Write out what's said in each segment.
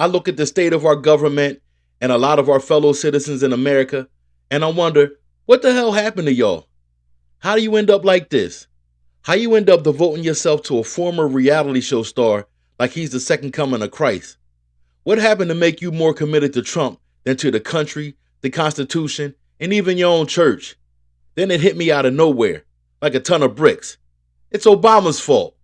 I look at the state of our government and a lot of our fellow citizens in America, and I wonder, what the hell happened to y'all? How do you end up like this? How you end up devoting yourself to a former reality show star like he's the second coming of Christ? What happened to make you more committed to Trump than to the country, the Constitution, and even your own church? Then it hit me out of nowhere, like a ton of bricks. It's Obama's fault.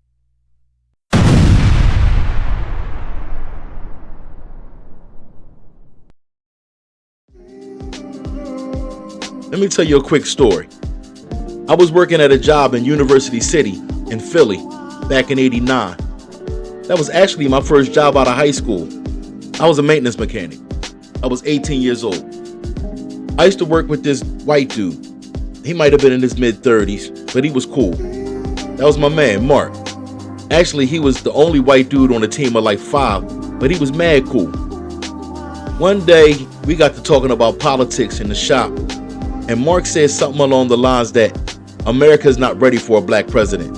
Let me tell you a quick story. I was working at a job in University City in Philly back in '89. That was actually my first job out of high school. I was a maintenance mechanic. I was 18 years old. I used to work with this white dude. He might have been in his mid-30s, but he was cool. That was my man, Mark. Actually, he was the only white dude on a team of like 5, but he was mad cool. One day, we got to talking about politics in the shop, and Mark said something along the lines that America's not ready for a black president.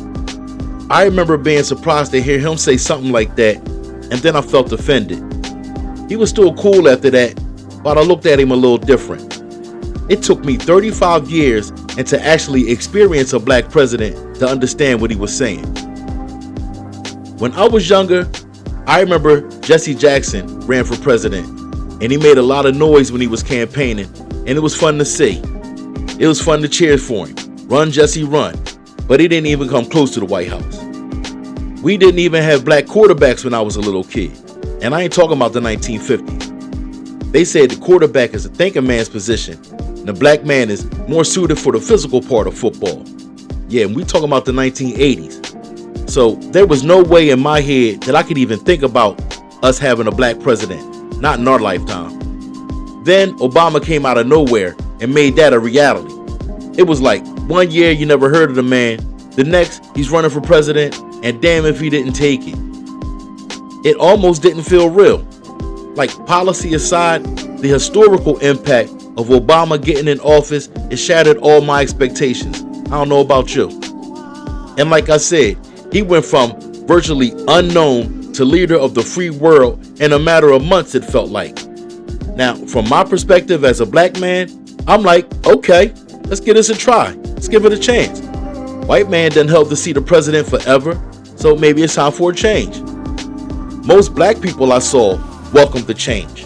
I remember being surprised to hear him say something like that, and then I felt offended. He was still cool after that, but I looked at him a little different. It took me 35 years and to actually experience a black president to understand what he was saying. When I was younger, I remember Jesse Jackson ran for president, and he made a lot of noise when he was campaigning, and it was fun to see. It was fun to cheer for him. Run, Jesse, run. But he didn't even come close to the White House. We didn't even have black quarterbacks when I was a little kid. And I ain't talking about the 1950s. They said the quarterback is a thinking man's position, and the black man is more suited for the physical part of football. Yeah, and we talking about the 1980s. So there was no way in my head that I could even think about us having a black president, not in our lifetime. Then Obama came out of nowhere and made that a reality. It was like, one year you never heard of the man, the next he's running for president, and damn if he didn't take it. It almost didn't feel real. Like, policy aside, the historical impact of Obama getting in office, it shattered all my expectations. I don't know about you. And like I said, he went from virtually unknown to leader of the free world in a matter of months, it felt like. Now, from my perspective as a black man, I'm like, okay, let's give this a try. Let's give it a chance. White man done held the seat of president forever, so maybe it's time for a change. Most black people I saw welcomed the change.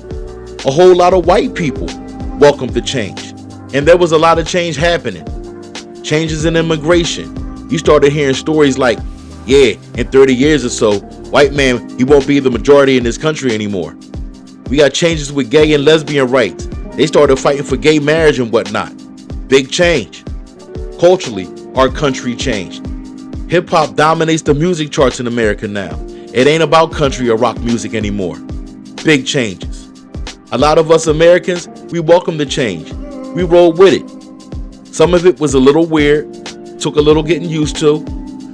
A whole lot of white people welcomed the change. And there was a lot of change happening. Changes in immigration. You started hearing stories like, yeah, in 30 years or so, white man, he won't be the majority in this country anymore. We got changes with gay and lesbian rights. They started fighting for gay marriage and whatnot. Big change. Culturally, our country changed. Hip-hop dominates the music charts in America now. It ain't about country or rock music anymore. Big changes. A lot of us Americans, we welcome the change. We rolled with it. Some of it was a little weird, took a little getting used to,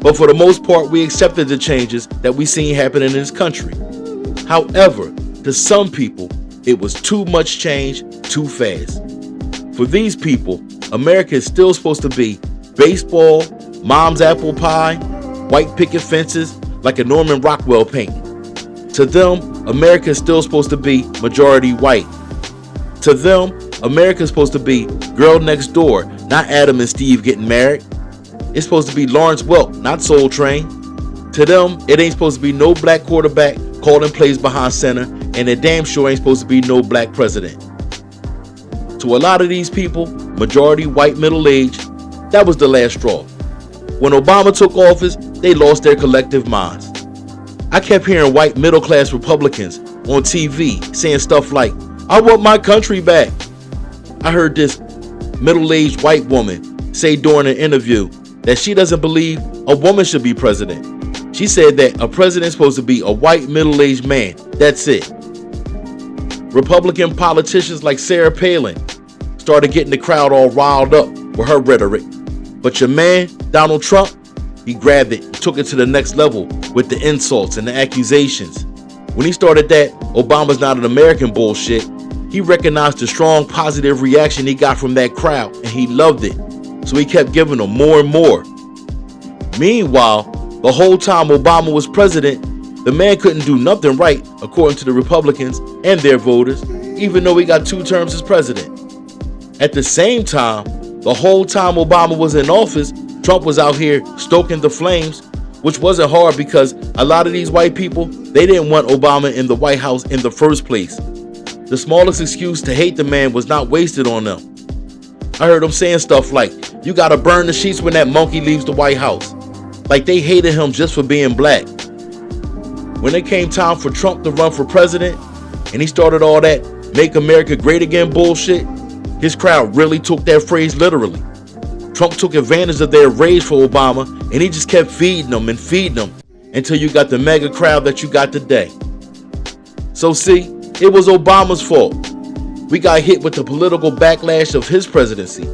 but for the most part, we accepted the changes that we seen happening in this country. However, to some people, it was too much change, too fast. For these people, America is still supposed to be baseball, mom's apple pie, white picket fences, like a Norman Rockwell painting. To them, America is still supposed to be majority white. To them, America is supposed to be girl next door, not Adam and Steve getting married. It's supposed to be Lawrence Welk, not Soul Train. To them, it ain't supposed to be no black quarterback calling plays behind center, and it damn sure ain't supposed to be no black president. To a lot of these people, majority white middle age, that was the last straw. When Obama took office, they lost their collective minds. I kept hearing white middle class Republicans on TV saying stuff like, I want my country back. I heard this middle-aged white woman say during an interview that she doesn't believe a woman should be president. She said that a president is supposed to be a white middle-aged man. That's it. Republican politicians like Sarah Palin started getting the crowd all riled up with her rhetoric. But your man, Donald Trump, he grabbed it and took it to the next level with the insults and the accusations. When he started that Obama's not an American bullshit, he recognized the strong positive reaction he got from that crowd, and he loved it. So he kept giving them more and more. Meanwhile, the whole time Obama was president, The man couldn't do nothing right according to the Republicans and their voters, even though he got 2 terms as president. At the same time, the whole time Obama was in office, Trump was out here stoking the flames, which wasn't hard because a lot of these white people, they didn't want Obama in the White House in the first place. The smallest excuse to hate the man was not wasted on them. I heard them saying stuff like, "You gotta burn the sheets when that monkey leaves the White House." Like they hated him just for being black. When it came time for Trump to run for president, and he started all that "Make America Great Again" bullshit, his crowd really took that phrase literally. Trump took advantage of their rage for Obama, and he just kept feeding them and feeding them until you got the MAGA crowd that you got today. So see, it was Obama's fault. We got hit with the political backlash of his presidency.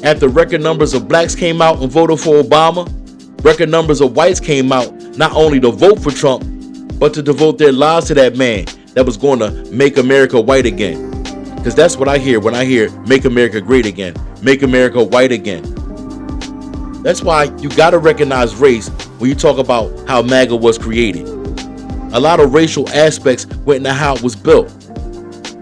After record numbers of blacks came out and voted for Obama, record numbers of whites came out not only to vote for Trump, but to devote their lives to that man that was going to make America white again. Because that's what I hear when I hear "Make America Great Again," "Make America White Again." That's why you got to recognize race when you talk about how MAGA was created. A lot of racial aspects went into how it was built.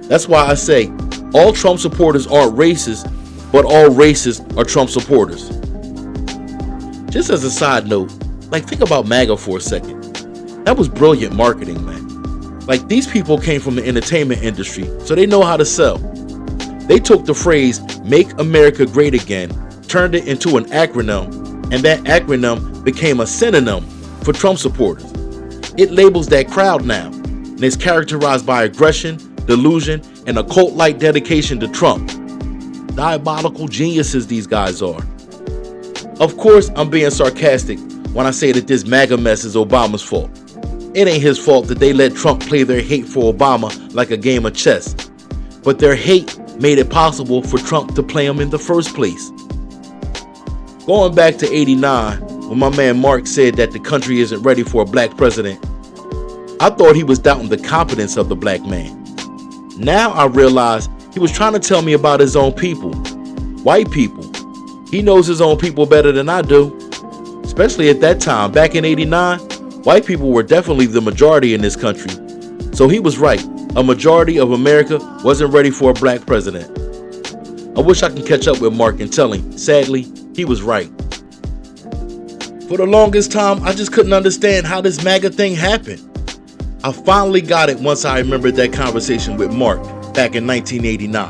That's why I say all Trump supporters aren't racist, but all racists are Trump supporters. Just as a side note, think about MAGA for a second. That was brilliant marketing, man. These people came from the entertainment industry, so they know how to sell. They took the phrase "Make America Great Again," turned it into an acronym, and that acronym became a synonym for Trump supporters. It labels that crowd now, and it's characterized by aggression, delusion, and a cult-like dedication to Trump. Diabolical geniuses these guys are. Of course, I'm being sarcastic when I say that this MAGA mess is Obama's fault. It ain't his fault that they let Trump play their hate for Obama like a game of chess. But their hate made it possible for Trump to play him in the first place. Going back to '89, when my man Mark said that the country isn't ready for a black president, I thought he was doubting the competence of the black man. Now I realize he was trying to tell me about his own people, white people. He knows his own people better than I do. Especially at that time, back in '89, white people were definitely the majority in this country. So he was right. A majority of America wasn't ready for a black president. I wish I could catch up with Mark and tell him, sadly, he was right. For the longest time, I just couldn't understand how this MAGA thing happened. I finally got it once I remembered that conversation with Mark back in 1989.